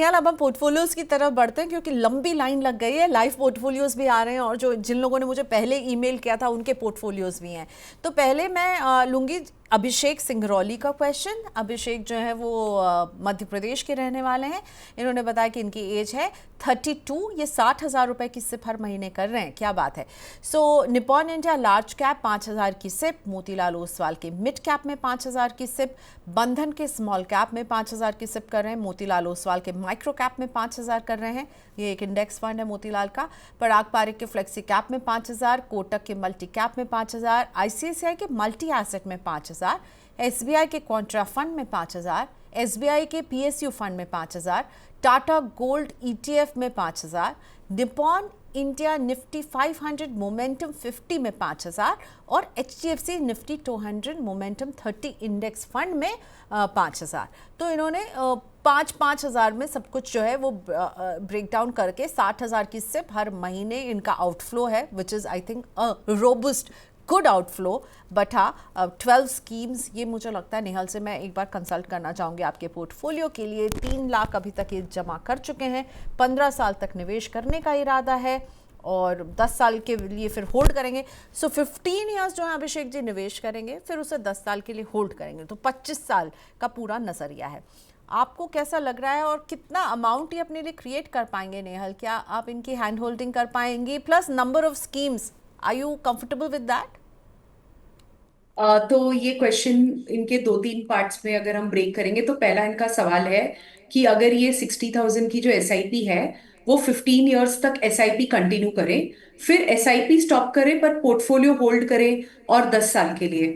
निहाल, अब हम पोर्टफोलियोज की तरफ बढ़ते हैं क्योंकि लंबी लाइन लग गई है। लाइव पोर्टफोलियोज भी आ रहे हैं और जो जिन लोगों ने मुझे पहले ईमेल किया था उनके पोर्टफोलियोज भी हैं। तो पहले मैं लूँगी अभिषेक सिंगरौली का क्वेश्चन। अभिषेक जो है वो मध्य प्रदेश के रहने वाले हैं। इन्होंने बताया कि इनकी एज है 32। ये 60,000 रुपये की सिप हर महीने कर रहे हैं, क्या बात है। सो निपॉन इंडिया लार्ज कैप 5,000 की सिप, मोतीलाल ओसवाल के मिड कैप में 5,000 की सिप, बंधन के स्मॉल कैप में 5,000 की सिप कर रहे हैं, मोतीलाल ओसवाल के माइक्रो कैप में 5,000 कर रहे हैं। ये एक इंडेक्स फंड है मोतीलाल का। पराग पारिक के फ्लेक्सी कैप में 5,000, कोटक के मल्टी कैप में 5,000, आईसीआईसीआई के मल्टी एसेट में 5,000, एसबीआई के कॉन्ट्रा फंड में 5,000, एसबीआई के पीएसयू फंड में 5,000, टाटा गोल्ड ईटीएफ में 5,000, निपॉन इंडिया निफ्टी 500 मोमेंटम 50 में 5,000 और HDFC Nifty 200 momentum 30 index fund में 5,000। तो इन्होंने 5,000 में सब कुछ जो है वो ब्रेक डाउन करके 60,000 की सिप हर महीने इनका आउटफ्लो है, which is I think a robust good outflow. But हाँ, 12 स्कीम्स, ये मुझे लगता है निहाल से मैं एक बार कंसल्ट करना चाहूँगी आपके पोर्टफोलियो के लिए। 3 लाख अभी तक ये जमा कर चुके हैं, 15 साल तक निवेश करने का इरादा है और 10 साल के लिए फिर होल्ड करेंगे। सो 15 ईयर्स जो है अभिषेक जी निवेश करेंगे, फिर उसे 10 साल के लिए होल्ड करेंगे, तो 25 साल का पूरा नज़रिया है। आपको कैसा लग रहा है और कितना अमाउंट ये अपने लिए क्रिएट कर पाएंगे निहाल? क्या आप इनकी हैंड होल्डिंग कर पाएंगे? Plus number of schemes, are you comfortable with that? तो ये क्वेश्चन इनके 2-3 पार्ट्स में अगर हम ब्रेक करेंगे तो पहला इनका सवाल है कि अगर ये 60,000 की जो एसआईपी है वो 15 ईयर्स तक एसआईपी कंटिन्यू करें, फिर एसआईपी स्टॉप करें पर पोर्टफोलियो होल्ड करें और 10 साल के लिए,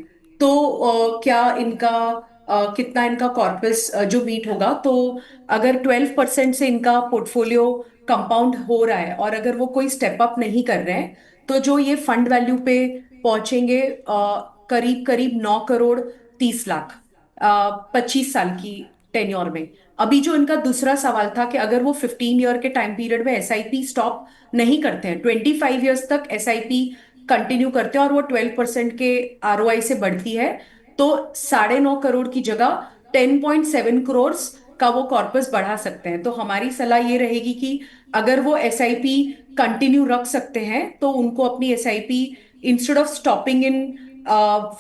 तो क्या इनका कितना इनका कॉर्पस जो मीट होगा। तो अगर 12% से इनका पोर्टफोलियो कंपाउंड हो रहा है और अगर वो कोई स्टेप अप नहीं कर रहे हैं, तो जो ये फंड वैल्यू पे पहुंचेंगे करीब करीब 9 करोड़ 30 लाख 25 साल की टेन्योर में। अभी जो इनका दूसरा सवाल था कि अगर वो 15 ईयर के टाइम पीरियड में एसआईपी स्टॉप नहीं करते हैं, 25 ईयर्स तक एसआईपी कंटिन्यू करते हैं और वो 12% के आरओआई से बढ़ती है, तो 9.5 करोड़ की जगह 10.7 करोड़ का वो कॉर्पस बढ़ा सकते हैं। तो हमारी सलाह ये रहेगी कि अगर वो एसआईपी कंटिन्यू रख सकते हैं तो उनको अपनी SIP instead of stopping in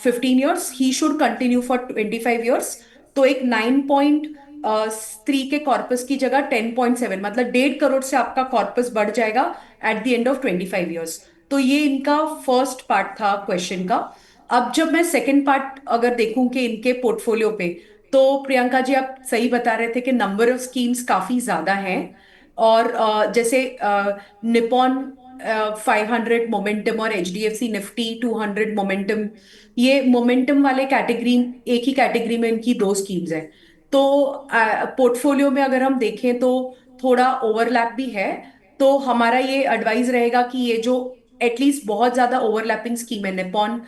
15 years he should continue for 25 years। तो एक 9.3 के कॉर्पस की जगह 10.7, मतलब 1.5 करोड़ से आपका कॉर्पस बढ़ जाएगा at the end of 25 years. तो ये इनका फर्स्ट पार्ट था क्वेश्चन का। अब जब मैं सेकंड पार्ट अगर देखूं कि इनके पोर्टफोलियो पे, तो प्रियंका जी आप सही बता रहे थे कि नंबर ऑफ स्कीम्स काफी ज्यादा हैं। और जैसे निपॉन 500 मोमेंटम और एचडीएफसी निफ्टी 200 मोमेंटम, ये मोमेंटम वाले कैटेगरी, एक ही कैटेगरी में इनकी 2 स्कीम्स हैं। तो पोर्टफोलियो में अगर हम देखें तो थोड़ा ओवरलैप भी है। तो हमारा ये एडवाइस रहेगा कि ये जो एटलीस्ट बहुत ज्यादा ओवरलैपिंग स्कीम है, निपॉन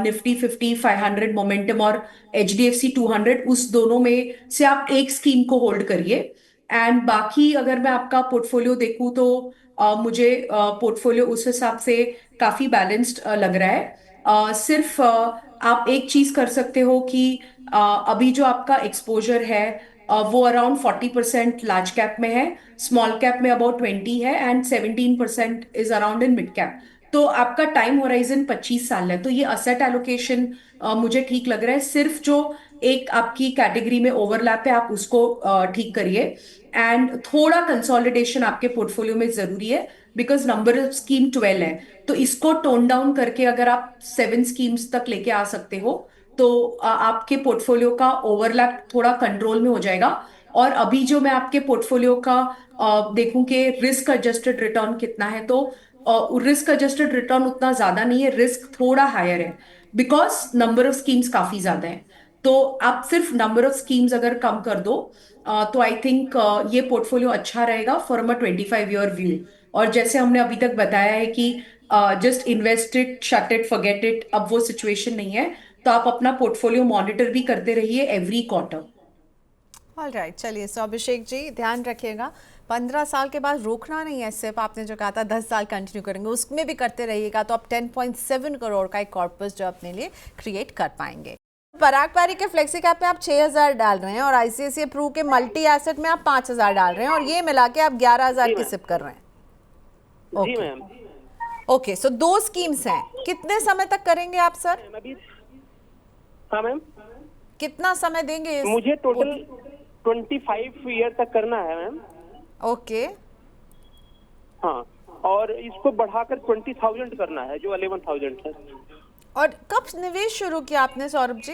निफ्टी 50 500 मोमेंटम और एचडीएफसी 200, उस दोनों में से आप एक स्कीम को होल्ड करिए। एंड बाकी अगर मैं आपका पोर्टफोलियो देखूं तो मुझे पोर्टफोलियो उस हिसाब से काफी बैलेंस्ड लग रहा है। सिर्फ आप एक चीज कर सकते हो कि अभी जो आपका एक्सपोजर है वो अराउंड 40% लार्ज कैप में है, स्मॉल कैप में अबाउट 20 है and 17% is around in mid cap. तो आपका टाइम होराइजन 25 साल है, तो ये असेट एलोकेशन मुझे ठीक लग रहा है। सिर्फ जो एक आपकी कैटेगरी में ओवरलैप है आप उसको ठीक करिए। एंड थोड़ा कंसोलिडेशन आपके पोर्टफोलियो में जरूरी है बिकॉज नंबर ऑफ स्कीम 12 है। तो इसको टोन डाउन करके अगर आप 7 स्कीम्स तक लेके आ सकते हो तो आपके पोर्टफोलियो का ओवरलैप थोड़ा कंट्रोल में हो जाएगा। और अभी जो मैं आपके पोर्टफोलियो का देखूं कि रिस्क एडजस्टेड रिटर्न कितना है, तो रिस्क एडजस्टेड रिटर्न उतना ज्यादा नहीं है, रिस्क थोड़ा हायर है बिकॉज नंबर ऑफ स्कीम्स काफी ज्यादा है। तो आप सिर्फ नंबर ऑफ स्कीम्स अगर कम कर दो तो आई थिंक ये पोर्टफोलियो अच्छा रहेगा फॉर अ 25 ईयर व्यू। और जैसे हमने अभी तक बताया है कि just invest it shut it forget it, अब वो सिचुएशन नहीं है। तो आप अपना पोर्टफोलियो मॉनिटर भी करते रहिए एवरी क्वार्टर। ऑल राइट, चलिए। सो अभिषेक जी ध्यान रखिएगा, 15 साल के बाद रोकना नहीं है। सिर्फ आपने जो कहा था 10 साल कंटिन्यू करेंगे, उसमें भी करते रहिएगा तो आप 10.7 करोड़ का एक कॉर्पस जो अपने लिए क्रिएट कर पाएंगे। पराग पारी के फ्लेक्सी कैप में आप 6,000 डाल रहे हैं और आईसीआईसीआई प्रू के मल्टी एसेट में आप 5,000 डाल रहे हैं और ये मिला के आप 11,000 जी की मैम। सिप कर रहे हैं। जी ओके। मैम। ओके, सो दो स्कीम्स हैं, कितने समय तक करेंगे आप सर? मैम अभी, हाँ मैम, कितना समय देंगे इस मुझे टोटल 25 ईयर तक करना है मैम। ओके। हाँ, और इसको बढ़ाकर 20,000 करना है, जो 11,000 है। और कब निवेश शुरू किया आपने सौरभ जी?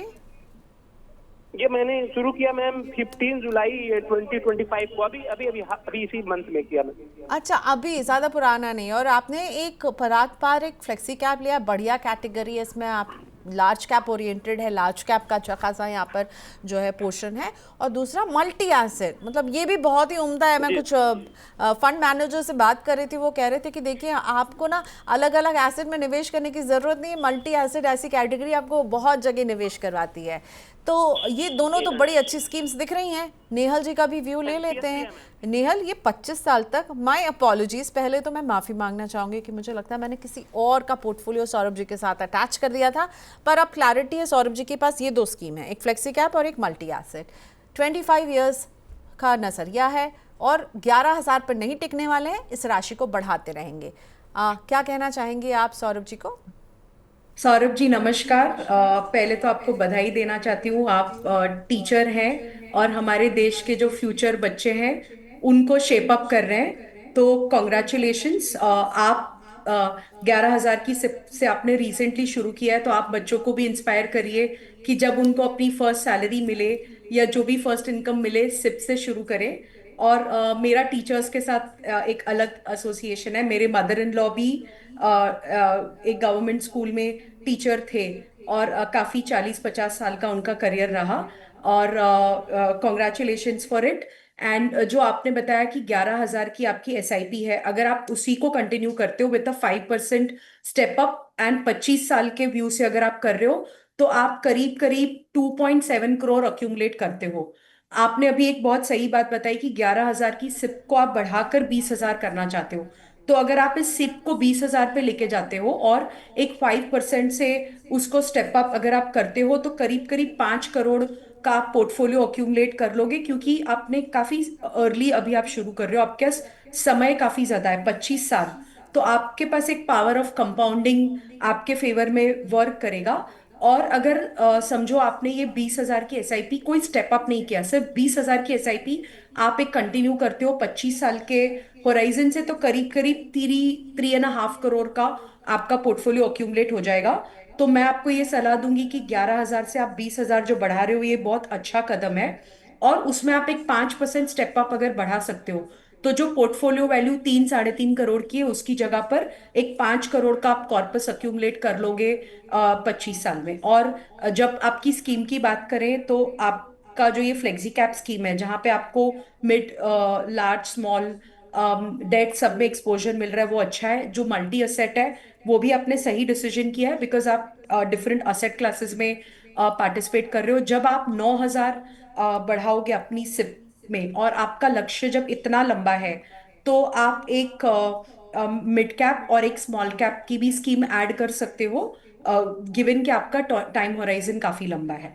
ये मैंने शुरू किया मैम 15 जुलाई 2025 को, अभी अभी अभी अभी इसी मंथ में किया मैम। अच्छा, अभी ज़्यादा पुराना नहीं। और आपने एक पराग पार एक फ्लेक्सी कैप लिया, बढ़िया कैटेगरी है, इसमें आप लार्ज कैप ओरिएंटेड है, लार्ज कैप का अच्छा खासा यहाँ पर जो है पोर्शन है। और दूसरा मल्टी एसेट, मतलब ये भी बहुत ही उम्दा है। मैं कुछ फंड मैनेजर से बात कर रही थी, वो कह रहे थे कि देखिए आपको ना अलग अलग एसेट में निवेश करने की ज़रूरत नहीं है, मल्टी एसेट ऐसी कैटेगरी आपको बहुत जगह निवेश करवाती है। तो ये दोनों तो बड़ी अच्छी स्कीम्स दिख रही हैं। नेहल जी का भी व्यू ले लेते हैं। नेहल, ये 25 साल तक, माय अपॉलॉजीज, पहले तो मैं माफ़ी मांगना चाहूँगी कि मुझे लगता है मैंने किसी और का पोर्टफोलियो सौरभ जी के साथ अटैच कर दिया था, पर अब क्लैरिटी है, सौरभ जी के पास ये दो स्कीम है, एक फ्लेक्सी कैप और एक मल्टी एसेट। 25 ईयर्स का नजरिया है और 11,000 पर नहीं टिकने वाले हैं, इस राशि को बढ़ाते रहेंगे। क्या कहना चाहेंगे आप सौरभ जी को? सौरभ जी नमस्कार। पहले तो आपको बधाई देना चाहती हूँ, आप टीचर हैं और हमारे देश के जो फ्यूचर बच्चे हैं उनको शेप अप कर रहे हैं, तो कॉन्ग्रेचुलेशंस। आप 11,000 की सिप से आपने रिसेंटली शुरू किया है, तो आप बच्चों को भी इंस्पायर करिए कि जब उनको अपनी फर्स्ट सैलरी मिले या जो भी फर्स्ट इनकम मिले, सिप से शुरू करें। और मेरा टीचर्स के साथ एक अलग एसोसिएशन है। मेरे मदर इन लॉ भी एक गवर्नमेंट स्कूल में टीचर थे और काफी 40-50 साल का उनका करियर रहा। और कॉन्ग्रेचुलेशंस फॉर इट। एंड जो आपने बताया कि 11,000 की आपकी एसआईपी है, अगर आप उसी को कंटिन्यू करते हो with a 5% step up and 25 साल के व्यू से अगर आप कर रहे हो, तो आप करीब करीब 2.7 करोड़ अक्यूमुलेट करते हो। आपने अभी एक बहुत सही बात बताई कि 11,000 की सिप को आप बढ़ाकर 20,000 करना चाहते हो। तो अगर आप इस सिप को 20,000 पे लेके जाते हो और एक 5% से उसको स्टेप अप अगर आप करते हो, तो करीब करीब 5 करोड़ का आप पोर्टफोलियो अक्यूमुलेट कर लोगे, क्योंकि आपने काफी अर्ली अभी आप शुरू कर रहे हो, आपके पास समय काफी ज्यादा है, 25 साल। तो आपके पास एक पावर ऑफ कंपाउंडिंग आपके फेवर में वर्क करेगा। और अगर समझो आपने ये 20,000 की एसआईपी कोई स्टेप अप नहीं किया, सिर्फ 20,000 की एसआईपी आप एक कंटिन्यू करते हो 25 साल के होराइजन से, तो करीब करीब 3.5 करोड़ का आपका पोर्टफोलियो अक्यूमुलेट हो जाएगा। तो मैं आपको ये सलाह दूंगी कि 11,000 से आप 20,000 जो बढ़ा रहे हो, ये बहुत अच्छा कदम है। और उसमें आप एक 5% स्टेप अप अगर बढ़ा सकते हो, तो जो पोर्टफोलियो वैल्यू 3-3.5 करोड़ की है, उसकी जगह पर एक 5 करोड़ का आप कॉर्पस अक्यूमुलेट कर लोगे 25 साल में। और जब आपकी स्कीम की बात करें, तो आपका जो ये फ्लेक्सी कैप स्कीम है, जहां पे आपको मिड लार्ज स्मॉल डेट सब में एक्सपोजर मिल रहा है, वो अच्छा है। जो मल्टी असेट है, वो भी आपने सही डिसीजन किया है, बिकॉज आप डिफरेंट असेट क्लासेस में पार्टिसिपेट कर रहे हो। जब आप 9,000 बढ़ाओगे अपनी सिप में और आपका लक्ष्य जब इतना लंबा है, तो आप एक मिड कैप और एक स्मॉल कैप की भी स्कीम ऐड कर सकते हो, गिवन कि आपका टाइम होराइजन काफी लंबा है।